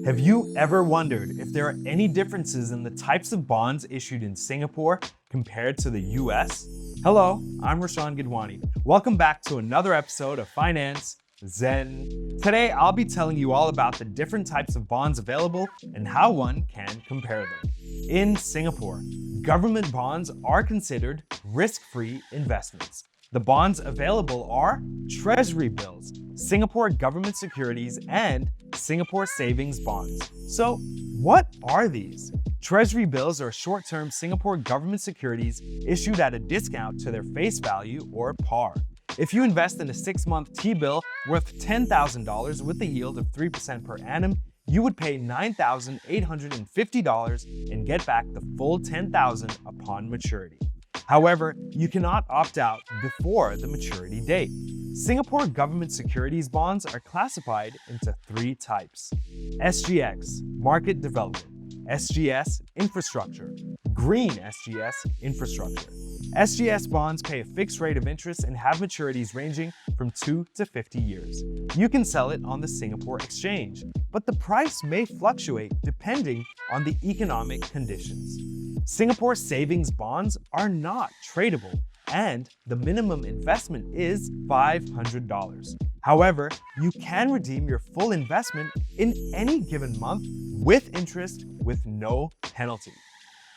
Have you ever wondered if there are any differences in the types of bonds issued in Singapore compared to the US? Hello, I'm Rashan Gidwani. Welcome back to another episode of Finance Zen. Today, I'll be telling you all about the different types of bonds available and how one can compare them. In Singapore, government bonds are considered risk-free investments. The bonds available are Treasury bills, Singapore government securities, and Singapore savings bonds. So, what are these? Treasury bills are short-term Singapore government securities issued at a discount to their face value or par. If you invest in a 6-month T-bill worth $10,000 with a yield of 3% per annum, you would pay $9,850 and get back the full $10,000 upon maturity. However, you cannot opt out before the maturity date. Singapore government securities bonds are classified into 3 types: SGX, Market Development; SGS, Infrastructure; Green SGS, Infrastructure. SGS bonds pay a fixed rate of interest and have maturities ranging from 2 to 50 years. You can sell it on the Singapore Exchange, but the price may fluctuate depending on the economic conditions. Singapore savings bonds are not tradable, and the minimum investment is $500. However, you can redeem your full investment in any given month with interest with no penalty.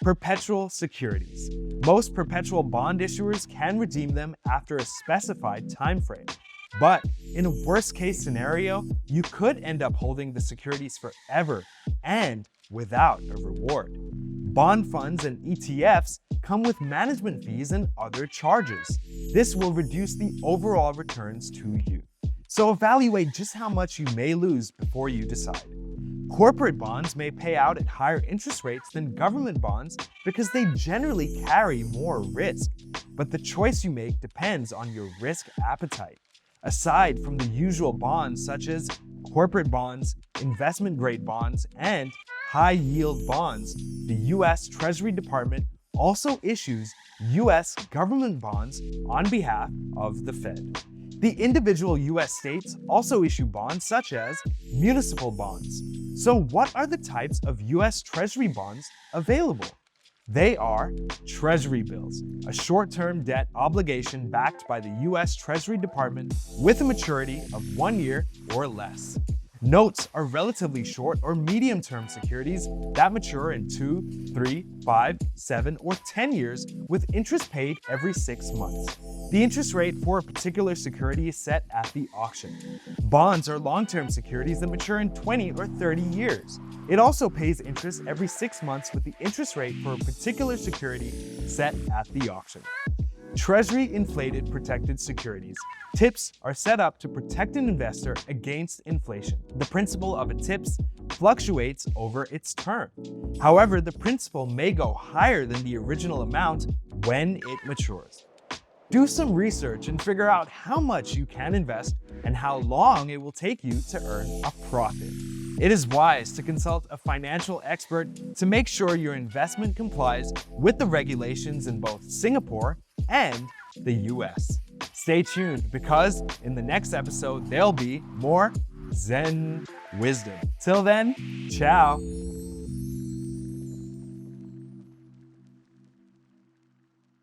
Perpetual securities. Most perpetual bond issuers can redeem them after a specified time frame. But in a worst-case scenario, you could end up holding the securities forever and without a reward. Bond funds and ETFs come with management fees and other charges. This will reduce the overall returns to you. So evaluate just how much you may lose before you decide. Corporate bonds may pay out at higher interest rates than government bonds because they generally carry more risk, but the choice you make depends on your risk appetite. Aside from the usual bonds such as corporate bonds, investment-grade bonds, and high-yield bonds, the U.S. Treasury Department also issues U.S. government bonds on behalf of the Fed. The individual U.S. states also issue bonds such as municipal bonds. So what are the types of U.S. Treasury bonds available? They are Treasury bills, a short-term debt obligation backed by the U.S. Treasury Department with a maturity of 1 year or less. Notes are relatively short or medium-term securities that mature in 2, 3, 5, 7, or 10 years with interest paid every 6 months. The interest rate for a particular security is set at the auction. Bonds are long-term securities that mature in 20 or 30 years. It also pays interest every 6 months with the interest rate for a particular security set at the auction. Treasury inflated protected securities. TIPS are set up to protect an investor against inflation. The principal of a TIPS fluctuates over its term. However, the principal may go higher than the original amount when it matures. Do some research and figure out how much you can invest and how long it will take you to earn a profit. It is wise to consult a financial expert to make sure your investment complies with the regulations in both Singapore and the US. Stay tuned because in the next episode, there'll be more Zen wisdom. Till then, ciao.